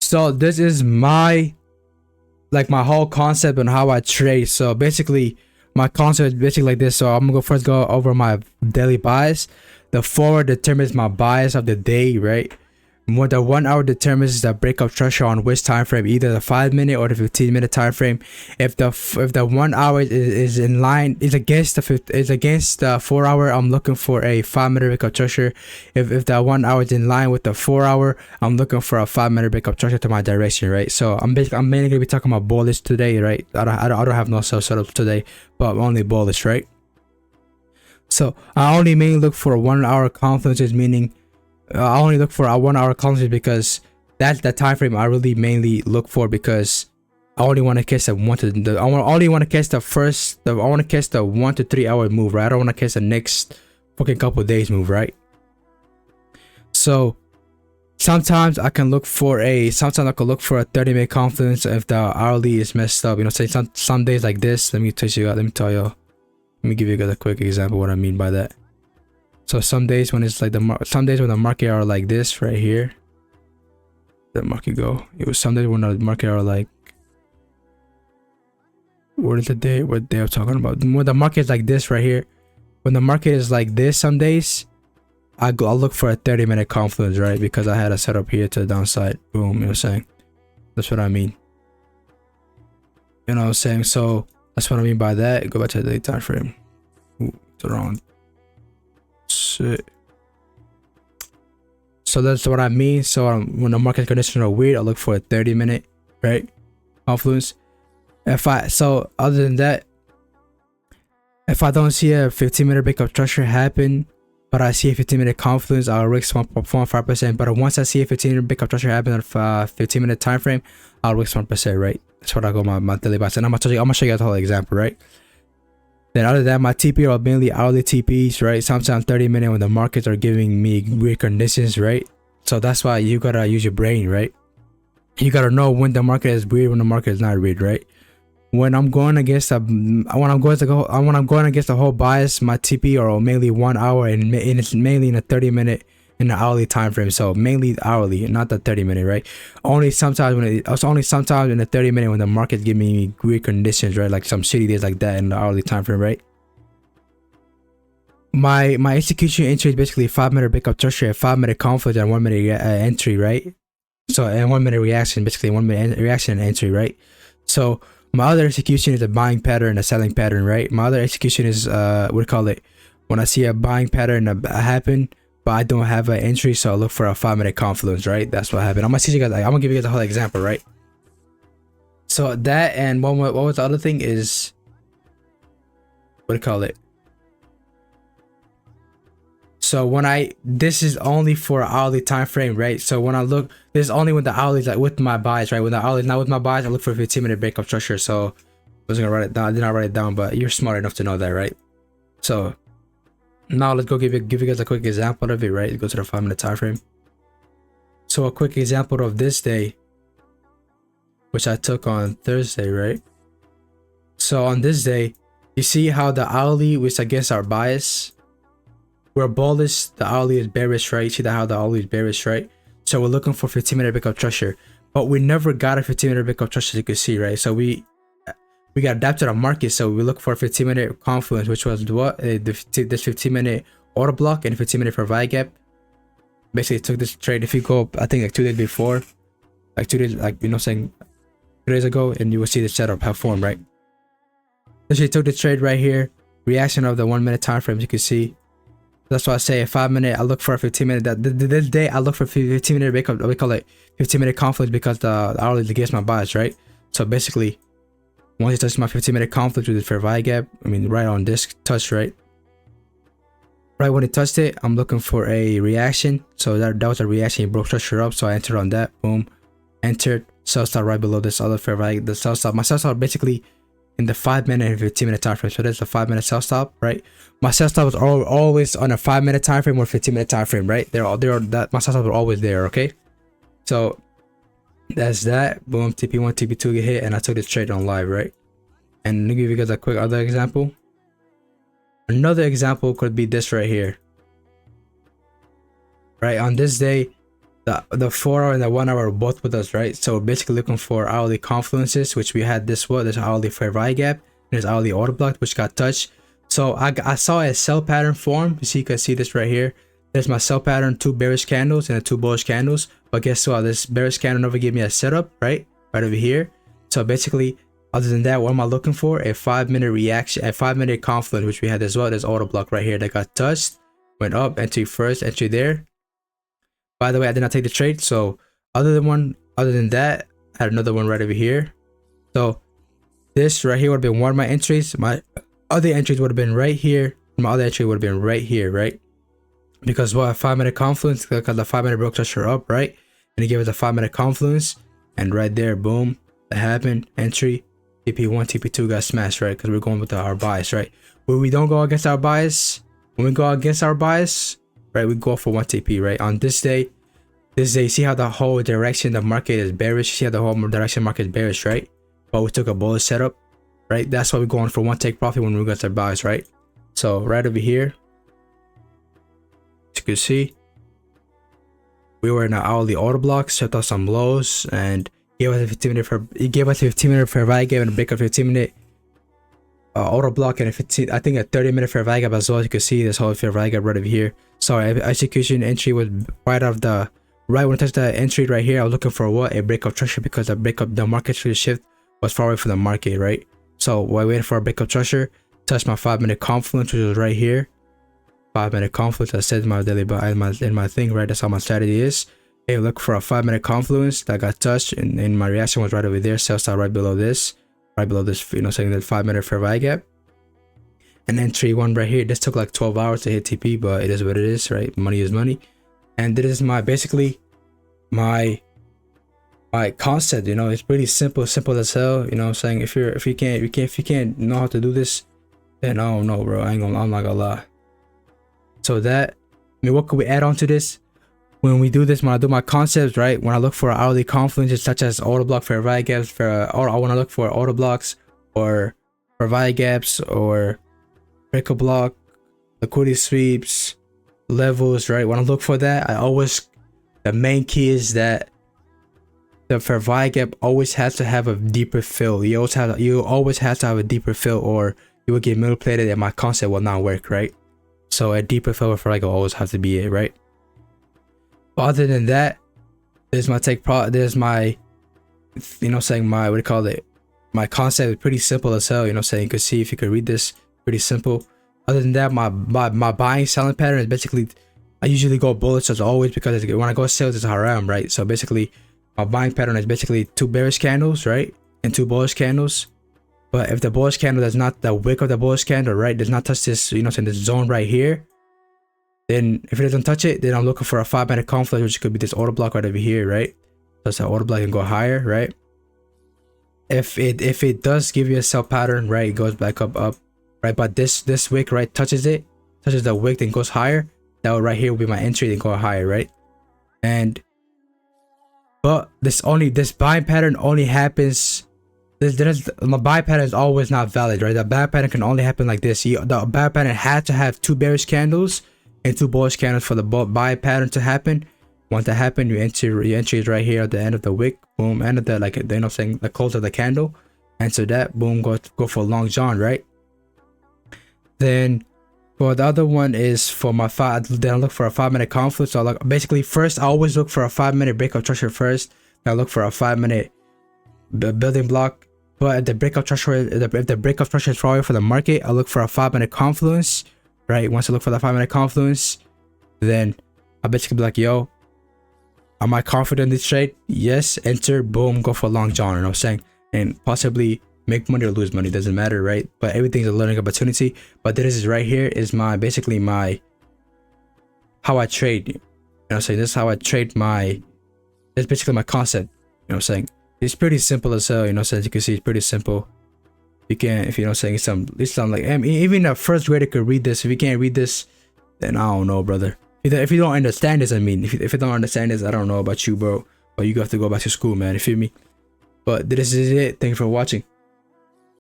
So this is my my whole concept on how I trade. So basically, my concept is basically like this. So I'm gonna first go over my daily bias. The forward determines my bias of the day, right? What the 1 hour determines the breakup threshold on which time frame, either the 5 minute or the 15 minute time frame. If the 1 hour is in line, is against the 4 hour, I'm looking for a 5 minute breakup threshold. If the 1 hour is in line with the 4 hour, I'm looking for a 5 minute breakup threshold to my direction, right? So I'm mainly gonna be talking about bullish today, right? I don't have no sell setup today, but only bullish, right? So I only mainly look for 1 hour confluences, meaning I only look for a 1 hour confluence because that's the time frame I really mainly look for, because I only want to catch the only want to catch I want to catch the 1 to 3 hour move, right? I don't want to catch the next fucking couple days move, right? So sometimes I can look for a 30-minute confluence if the hourly is messed up. You know, say some days like this. Let me tell you. Let me give you guys a quick example of what I mean by that. So some days when it's like some days when the market are like this right here, the market go. It was some days when the market are like, what day I'm talking about? When the market is like this right here, when the market is like this, some days I'll look for a 30-minute confluence, right? Because I had a setup here to the downside. Boom, you know what I'm saying? That's what I mean. You know what I'm saying? So that's what I mean by that. Go back to the daily time frame. Ooh, it's wrong. Shit. So that's what I mean. So when the market conditions are weird, I look for a 30-minute, right, confluence. Other than that, if I don't see a 15-minute breakup threshold happen, but I see a 15-minute confluence, I'll risk 1.5%. But once I see a 15-minute breakup threshold happen on a 15-minute time frame, I'll risk 1%, right? That's what I go my daily bias. And I'm gonna show you guys the whole example, right? Then other than that, my TP are mainly hourly TPs, right? Sometimes 30-minute when the markets are giving me weird conditions, right? So that's why you gotta use your brain, right? You gotta know when the market is weird, when the market is not weird, right? When I'm going against the whole bias, my TP are mainly 1 hour, and it's mainly in a 30-minute in the hourly time frame. So mainly hourly, not the 30-minute, right? Only sometimes in the 30-minute when the market's giving me weird conditions, right? Like some shitty days like that in the hourly time frame, right? My execution entry is basically 5-minute breakup threshold, 5-minute conflict, and 1-minute entry, right? So and 1-minute reaction, basically 1-minute reaction and entry, right? So my other execution is a buying pattern, a selling pattern, right? My other execution is when I see a buying pattern happen, but I don't have an entry, so I look for a 5-minute confluence, right? That's what happened. I'm gonna give you guys a whole example, right? So that, and what was the other thing is, so this is only for hourly time frame, right? So when I look, this is only when the hourly is like with my bias, right? When the hourly is not with my bias, I look for a 15-minute breakup structure. So I was gonna write it down. I did not write it down, but you're smart enough to know that, right? So now let's go give you guys a quick example of it, right? Go to the 5-minute time frame. So a quick example of this day, which I took on Thursday, right? So on this day, you see how the hourly was against our bias. We're bullish, the hourly is bearish, right? You see how the hourly is bearish, right? So we're looking for 15-minute breakup threshold, but we never got a 15-minute breakup threshold, as you can see, right? So we got adapted to the market, so we look for a 15-minute confluence, which was what this 15-minute order block and 15-minute for VI gap. Basically took this trade. If you go, I think like 2 days before, like 2 days, like, you know, saying 2 days ago, and you will see the setup have formed, right? So she took the trade right here, reaction of the 1-minute time frame, you can see. That's why I say a 5-minute, I look for a 15-minute. This day I look for 15-minute breakup. We call it 15-minute conflict because the hourly is against my bias, right? So basically, once it touches my 15-minute conflict with the fair value gap, I mean right on this touch, right? Right when it touched it, I'm looking for a reaction. So that was a reaction. It broke structure up, so I entered on that. Boom, entered. Sell stop right below this other fair value. The sell stop. My sell stop basically in the 5-minute and 15-minute time frame. So that's a 5-minute sell stop, right? My sell stop was always on a 5-minute time frame or 15-minute time frame, right? My sell stop are always there, okay? So that's that. Boom, TP1, TP2 get hit, and I took this trade on live, right? And let me give you guys a quick other example. Another example could be this right here. Right, on this day, the 4 hour and the 1 hour are both with us, right? So we're basically looking for hourly confluences, which we had this one. There's hourly fair value gap. There's hourly order block, which got touched. So I saw a sell pattern form. So you can see this right here. There's my sell pattern, 2 bearish candles and 2 bullish candles. But guess what? This bearish candle never gave me a setup, right? Right over here. So basically, other than that, what am I looking for? A 5-minute reaction, a 5-minute confluence, which we had as well. There's order block right here that got touched, went up, entry first, entry there. By the way, I did not take the trade. So other than that, I had another one right over here. So this right here would have been one of my entries. My other entries would have been right here. My other entry would have been right here, right? Because what, a 5-minute confluence, because the 5-minute broke structure up, right? And it gave us a 5-minute confluence, and right there, boom, that happened. Entry, TP1, TP2 got smashed, right? Because we're going with our bias, right? When we don't go against our bias, right, we go for 1 TP, right? On this day, see how the whole direction the market is bearish. See how the whole direction market is bearish, right? But we took a bullish setup, right? That's why we're going for 1 take profit when we got our bias, right? So right over here, as you can see, we were in an hourly order block, set off some lows, and gave us a 15-minute fair value gap and a breakup 15-minute order block, and I think a 30-minute fair value gap as well. You can see this whole fair value gap right over here. So execution entry was right when I touched the entry right here. I was looking for what, a breakup structure, because the market shift was far away from the market, right? So while I waited for a breakup structure, touched my 5-minute confluence, which was right here. 5-minute confluence. I said in my daily in my thing, right? That's how my strategy is. Hey, look for a 5-minute confluence that got touched, and my reaction was right over there. Sell start right below this, you know, saying that 5-minute fair value gap. And entry 1 right here. This took like 12 hours to hit TP, but it is what it is, right? Money is money. And this is basically my concept. You know, it's pretty simple as hell. You know what I'm saying? If you can't know how to do this, then I don't know, bro. I'm not gonna lie. So what could we add on to this? When we do this, when I do my concepts, right? When I look for hourly confluences such as order block, fair value gaps, or I want to look for order blocks or fair value gaps or breakup block, liquidity sweeps, levels, right? When I look for that, the main key is that the fair value gap always has to have a deeper fill. You always have to have a deeper fill, or you will get manipulated and my concept will not work, right? So a deeper fill for like will always have to be it, right? But other than that, there's my you know, saying my, what do you call it? My concept is pretty simple as hell. You know, saying you could see if you could read this, pretty simple. Other than that, my buying selling pattern is basically, I usually go bullish as always, because when I go sales, it's haram, right? So basically, my buying pattern is basically 2 bearish candles, right, and 2 bullish candles. But if the bullish candle does not, the wick of the bullish candle, right, does not touch this, you know, saying this zone right here, then if it doesn't touch it, then I'm looking for a 5-minute confluence, which could be this order block right over here, right? So it's an order block and go higher, right? If it does give you a sell pattern, right, it goes back up, right? But this wick, right, touches the wick, then goes higher. That would right here will be my entry, then go higher, right? But this buying pattern only happens. My buy pattern is always not valid, right? The buy pattern can only happen like this. The buy pattern had to have 2 bearish candles and 2 bullish candles for the buy pattern to happen. Once that happens, your entry is right here at the end of the wick, boom, end of the, like, you know what I'm saying, the close of the candle. Answer that, boom, go for long john, right? Then for the other one is for my then I look for a 5-minute confluence. So basically first I always look for a 5-minute breakup structure first. Then I look for a 5-minute building block. But if the breakup structure is far away from the market, I look for a 5-minute confluence, right? Once I look for the 5-minute confluence, then I basically be like, yo, am I confident in this trade? Yes. Enter, boom, go for long john, you know what I'm saying? And possibly make money or lose money, doesn't matter, right? But everything's a learning opportunity. But this is right here is basically how I trade. You know what I'm saying? This is how I trade it's basically my concept. You know what I'm saying? It's pretty simple as hell, you know what I'm saying? You can see it's pretty simple. You can, if you know what I'm saying, it's something like, I mean, even a first grader could read this. If you can't read this, then I don't know, brother. If you don't understand this, I mean, if you don't understand this, I don't know about you, bro. But you have to go back to school, man. You feel me? But this is it. Thank you for watching.